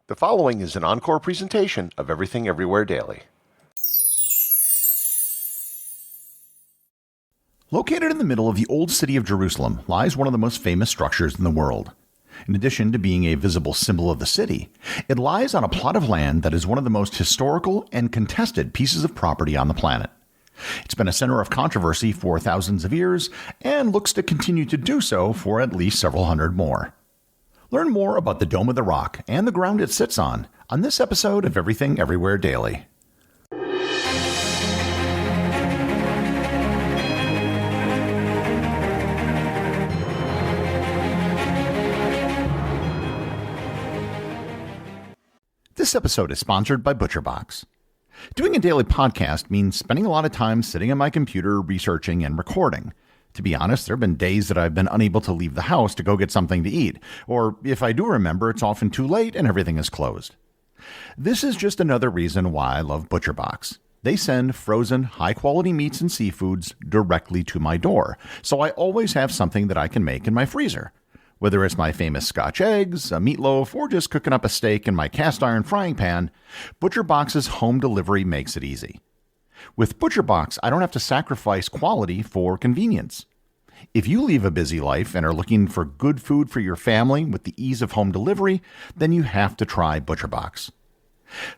The following is an encore presentation of Everything Everywhere Daily. Located in the middle of the old city of Jerusalem lies one of the most famous structures in the world. In addition to being a visible symbol of the city, it lies on a plot of land that is one of the most historical and contested pieces of property on the planet. It's been a center of controversy for thousands of years and looks to continue to do so for at least several hundred more. Learn more about the Dome of the Rock and the ground it sits on this episode of Everything Everywhere Daily. This episode is sponsored by ButcherBox. Doing a daily podcast means spending a lot of time sitting at my computer researching and recording. To be honest, there have been days that I've been unable to leave the house to go get something to eat, or if I do remember, it's often too late and everything is closed. This is just another reason why I love ButcherBox. They send frozen, high-quality meats and seafoods directly to my door, so I always have something that I can make in my freezer. Whether it's my famous Scotch eggs, a meatloaf, or just cooking up a steak in my cast iron frying pan, ButcherBox's home delivery makes it easy. With ButcherBox, I don't have to sacrifice quality for convenience. If you leave a busy life and are looking for good food for your family with the ease of home delivery, then you have to try ButcherBox.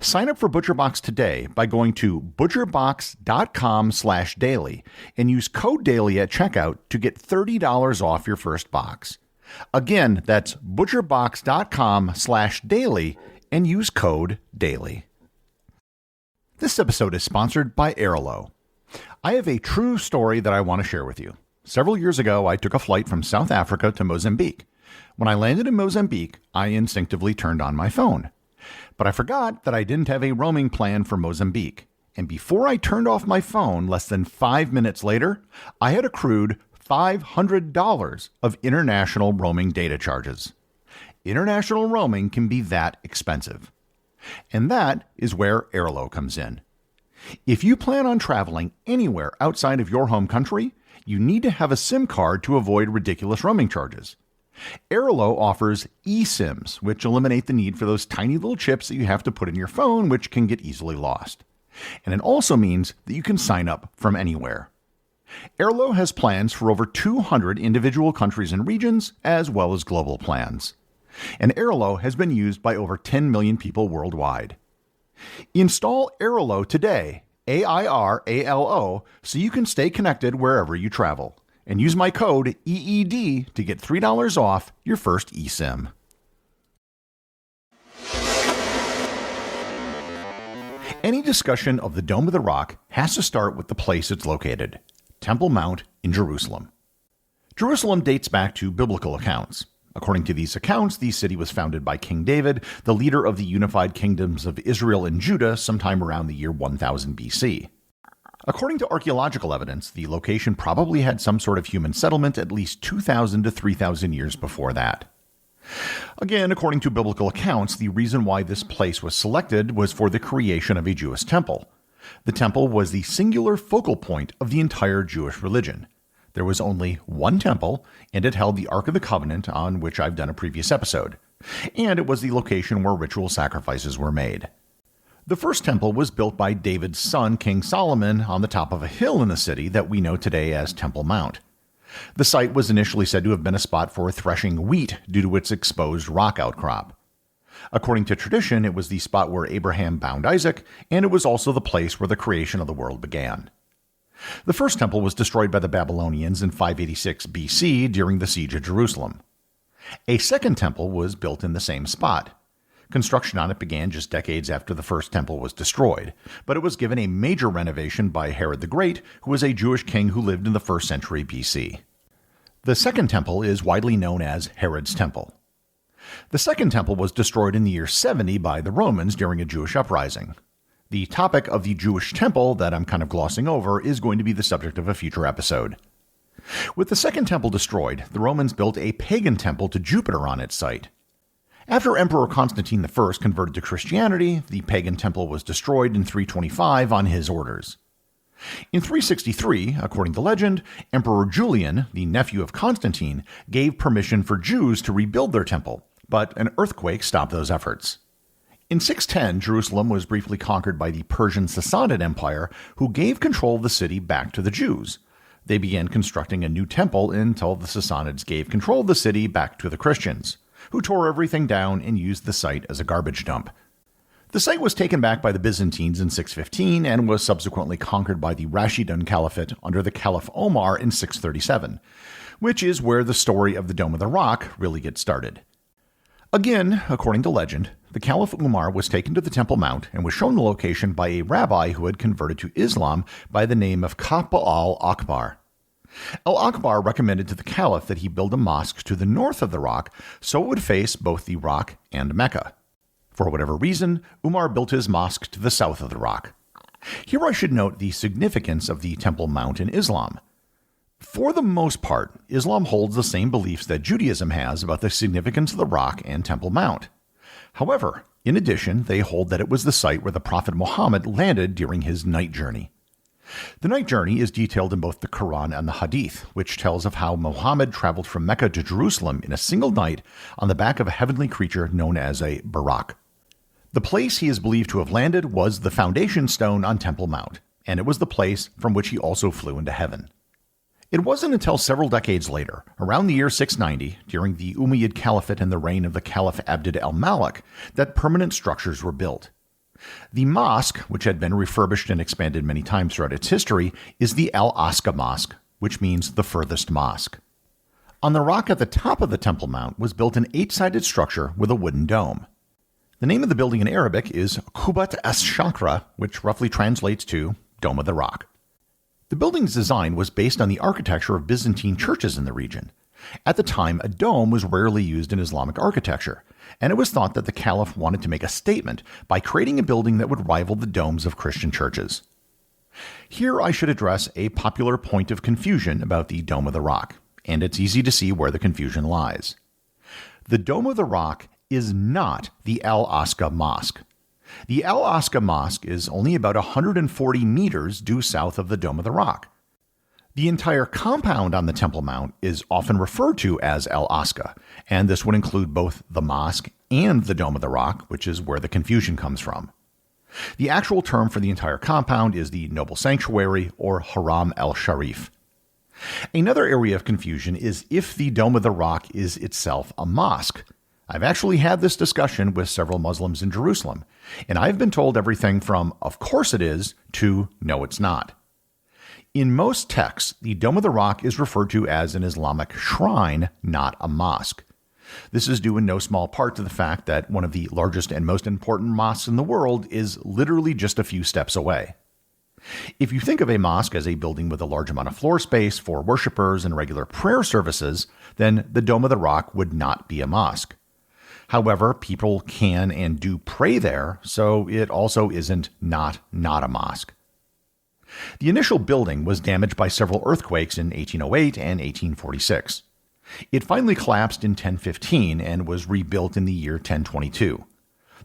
Sign up for ButcherBox today by going to butcherbox.com/daily and use code DAILY at checkout to get $30 off your first box. Again, that's butcherbox.com/daily and use code DAILY. This episode is sponsored by Airlo. I have a true story that I want to share with you. Several years ago, I took a flight from South Africa to Mozambique. When I landed in Mozambique, I instinctively turned on my phone. But I forgot that I didn't have a roaming plan for Mozambique. And before I turned off my phone, less than 5 minutes later, I had accrued $500 of international roaming data charges. International roaming can be that expensive. And that is where Airlo comes in. If you plan on traveling anywhere outside of your home country, you need to have a SIM card to avoid ridiculous roaming charges. Airlo offers eSIMs, which eliminate the need for those tiny little chips that you have to put in your phone, which can get easily lost. And it also means that you can sign up from anywhere. Airlo has plans for over 200 individual countries and regions, as well as global plans. And Airlo has been used by over 10 million people worldwide. Install Airlo today, AIRALO, so you can stay connected wherever you travel. And use my code EED to get $3 off your first eSIM. Any discussion of the Dome of the Rock has to start with the place it's located, Temple Mount in Jerusalem. Jerusalem dates back to biblical accounts. According to these accounts, the city was founded by King David, the leader of the unified kingdoms of Israel and Judah, sometime around the year 1000 BC. According to archaeological evidence, the location probably had some sort of human settlement at least 2,000 to 3,000 years before that. Again, according to biblical accounts, the reason why this place was selected was for the creation of a Jewish temple. The temple was the singular focal point of the entire Jewish religion. There was only one temple, and it held the Ark of the Covenant, on which I've done a previous episode. And it was the location where ritual sacrifices were made. The first temple was built by David's son, King Solomon, on the top of a hill in the city that we know today as Temple Mount. The site was initially said to have been a spot for threshing wheat due to its exposed rock outcrop. According to tradition, it was the spot where Abraham bound Isaac, and it was also the place where the creation of the world began. The first temple was destroyed by the Babylonians in 586 BC during the siege of Jerusalem. A second temple was built in the same spot. Construction on it began just decades after the first temple was destroyed, but it was given a major renovation by Herod the Great, who was a Jewish king who lived in the 1st century BC. The second temple is widely known as Herod's Temple. The second temple was destroyed in the year 70 by the Romans during a Jewish uprising. The topic of the Jewish temple that I'm kind of glossing over is going to be the subject of a future episode. With the second temple destroyed, the Romans built a pagan temple to Jupiter on its site. After Emperor Constantine I converted to Christianity, the pagan temple was destroyed in 325 on his orders. In 363, according to legend, Emperor Julian, the nephew of Constantine, gave permission for Jews to rebuild their temple, but an earthquake stopped those efforts. In 610, Jerusalem was briefly conquered by the Persian Sassanid Empire, who gave control of the city back to the Jews. They began constructing a new temple until the Sassanids gave control of the city back to the Christians, who tore everything down and used the site as a garbage dump. The site was taken back by the Byzantines in 615 and was subsequently conquered by the Rashidun Caliphate under the Caliph Omar in 637, which is where the story of the Dome of the Rock really gets started. Again, according to legend, the Caliph Umar was taken to the Temple Mount and was shown the location by a rabbi who had converted to Islam by the name of Ka'b al-Akbar. Al-Akbar recommended to the Caliph that he build a mosque to the north of the rock so it would face both the rock and Mecca. For whatever reason, Umar built his mosque to the south of the rock. Here I should note the significance of the Temple Mount in Islam. For the most part, Islam holds the same beliefs that Judaism has about the significance of the rock and Temple Mount. However, in addition, they hold that it was the site where the Prophet Muhammad landed during his night journey. The night journey is detailed in both the Quran and the Hadith, which tells of how Muhammad traveled from Mecca to Jerusalem in a single night on the back of a heavenly creature known as a Barak. The place he is believed to have landed was the foundation stone on Temple Mount, and it was the place from which he also flew into heaven. It wasn't until several decades later, around the year 690, during the Umayyad Caliphate and the reign of the Caliph Abd al-Malik, that permanent structures were built. The mosque, which had been refurbished and expanded many times throughout its history, is the Al-Aqsa Mosque, which means the furthest mosque. On the rock at the top of the Temple Mount was built an 8-sided structure with a wooden dome. The name of the building in Arabic is Qubat as-Shakra, which roughly translates to Dome of the Rock. The building's design was based on the architecture of Byzantine churches in the region. At the time, a dome was rarely used in Islamic architecture, and it was thought that the Caliph wanted to make a statement by creating a building that would rival the domes of Christian churches. Here I should address a popular point of confusion about the Dome of the Rock, and it's easy to see where the confusion lies. The Dome of the Rock is not the Al-Aqsa Mosque. The Al-Aqsa Mosque is only about 140 meters due south of the Dome of the Rock. The entire compound on the Temple Mount is often referred to as Al-Aqsa, and this would include both the mosque and the Dome of the Rock, which is where the confusion comes from. The actual term for the entire compound is the Noble Sanctuary, or Haram al-Sharif. Another area of confusion is if the Dome of the Rock is itself a mosque. I've actually had this discussion with several Muslims in Jerusalem, and I've been told everything from, of course it is, to no it's not. In most texts, the Dome of the Rock is referred to as an Islamic shrine, not a mosque. This is due in no small part to the fact that one of the largest and most important mosques in the world is literally just a few steps away. If you think of a mosque as a building with a large amount of floor space for worshippers and regular prayer services, then the Dome of the Rock would not be a mosque. However, people can and do pray there, so it also isn't not a mosque. The initial building was damaged by several earthquakes in 1808 and 1846. It finally collapsed in 1015 and was rebuilt in the year 1022.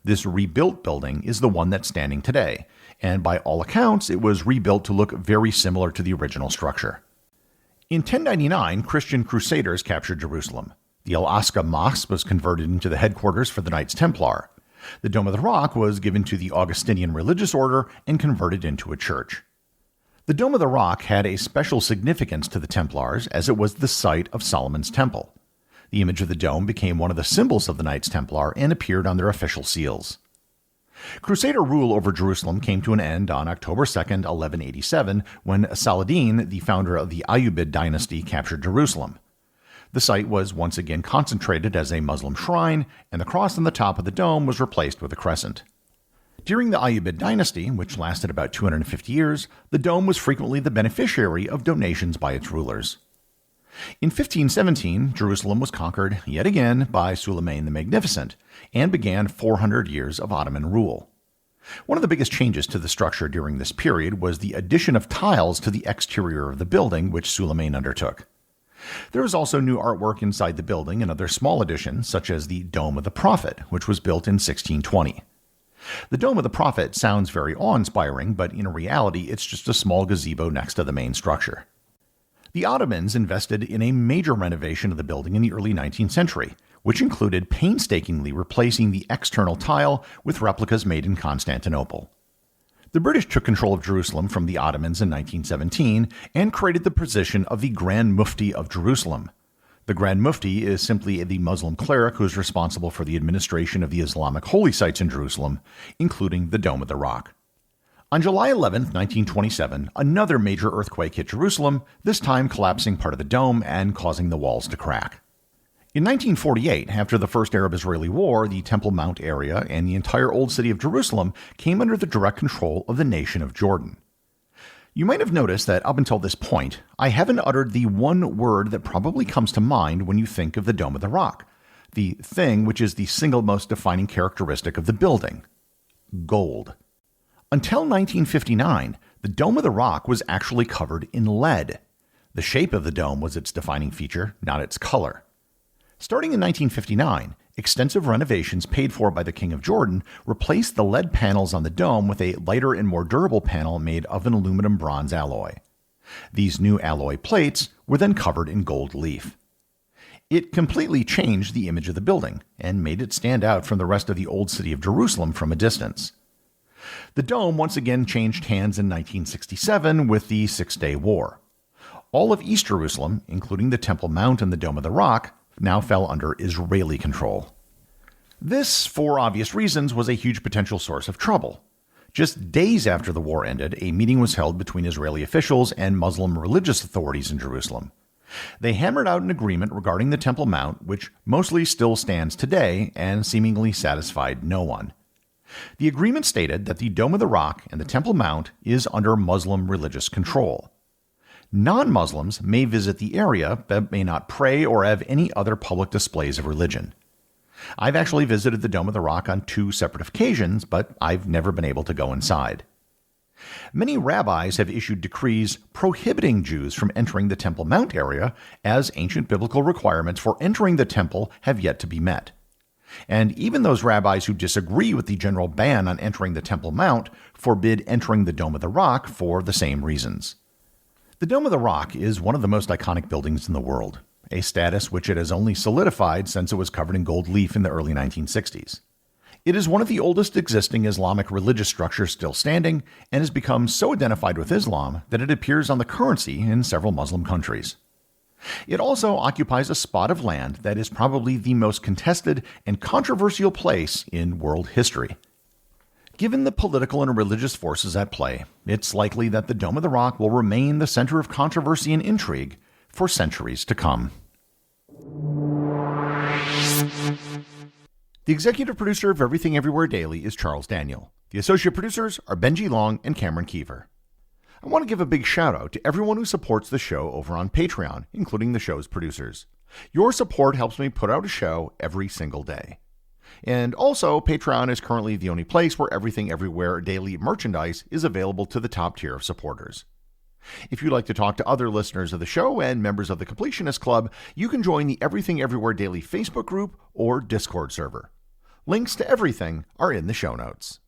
This rebuilt building is the one that's standing today, and by all accounts, it was rebuilt to look very similar to the original structure. In 1099, Christian crusaders captured Jerusalem. The Al-Aqsa Mosque was converted into the headquarters for the Knights Templar. The Dome of the Rock was given to the Augustinian religious order and converted into a church. The Dome of the Rock had a special significance to the Templars as it was the site of Solomon's Temple. The image of the dome became one of the symbols of the Knights Templar and appeared on their official seals. Crusader rule over Jerusalem came to an end on October 2, 1187, when Saladin, the founder of the Ayyubid dynasty, captured Jerusalem. The site was once again consecrated as a Muslim shrine, and the cross on the top of the dome was replaced with a crescent. During the Ayyubid dynasty, which lasted about 250 years, the dome was frequently the beneficiary of donations by its rulers. In 1517, Jerusalem was conquered yet again by Suleiman the Magnificent, and began 400 years of Ottoman rule. One of the biggest changes to the structure during this period was the addition of tiles to the exterior of the building, which Suleiman undertook. There was also new artwork inside the building and other small additions, such as the Dome of the Prophet, which was built in 1620. The Dome of the Prophet sounds very awe-inspiring, but in reality it's just a small gazebo next to the main structure. The Ottomans invested in a major renovation of the building in the early 19th century, which included painstakingly replacing the external tile with replicas made in Constantinople. The British took control of Jerusalem from the Ottomans in 1917 and created the position of the Grand Mufti of Jerusalem. The Grand Mufti is simply the Muslim cleric who is responsible for the administration of the Islamic holy sites in Jerusalem, including the Dome of the Rock. On July 11, 1927, another major earthquake hit Jerusalem, this time collapsing part of the dome and causing the walls to crack. In 1948, after the First Arab-Israeli War, the Temple Mount area and the entire Old City of Jerusalem came under the direct control of the nation of Jordan. You might have noticed that up until this point, I haven't uttered the one word that probably comes to mind when you think of the Dome of the Rock, the thing which is the single most defining characteristic of the building: gold. Until 1959, the Dome of the Rock was actually covered in lead. The shape of the dome was its defining feature, not its color. Starting in 1959, extensive renovations paid for by the King of Jordan replaced the lead panels on the dome with a lighter and more durable panel made of an aluminum bronze alloy. These new alloy plates were then covered in gold leaf. It completely changed the image of the building and made it stand out from the rest of the Old City of Jerusalem from a distance. The dome once again changed hands in 1967 with the Six-Day War. All of East Jerusalem, including the Temple Mount and the Dome of the Rock, now fell under Israeli control. This, for obvious reasons, was a huge potential source of trouble. Just days after the war ended, a meeting was held between Israeli officials and Muslim religious authorities in Jerusalem. They hammered out an agreement regarding the Temple Mount, which mostly still stands today and seemingly satisfied no one. The agreement stated that the Dome of the Rock and the Temple Mount is under Muslim religious control. Non-Muslims may visit the area but may not pray or have any other public displays of religion. I've actually visited the Dome of the Rock on 2 separate occasions, but I've never been able to go inside. Many rabbis have issued decrees prohibiting Jews from entering the Temple Mount area, as ancient biblical requirements for entering the temple have yet to be met. And even those rabbis who disagree with the general ban on entering the Temple Mount forbid entering the Dome of the Rock for the same reasons. The Dome of the Rock is one of the most iconic buildings in the world, a status which it has only solidified since it was covered in gold leaf in the early 1960s. It is one of the oldest existing Islamic religious structures still standing and has become so identified with Islam that it appears on the currency in several Muslim countries. It also occupies a spot of land that is probably the most contested and controversial place in world history. Given the political and religious forces at play, it's likely that the Dome of the Rock will remain the center of controversy and intrigue for centuries to come. The executive producer of Everything Everywhere Daily is Charles Daniel. The associate producers are Benji Long and Cameron Kieffer. I want to give a big shout out to everyone who supports the show over on Patreon, including the show's producers. Your support helps me put out a show every single day. And also, Patreon is currently the only place where Everything Everywhere Daily merchandise is available to the top tier of supporters. If you'd like to talk to other listeners of the show and members of the Completionist Club, you can join the Everything Everywhere Daily Facebook group or Discord server. Links to everything are in the show notes.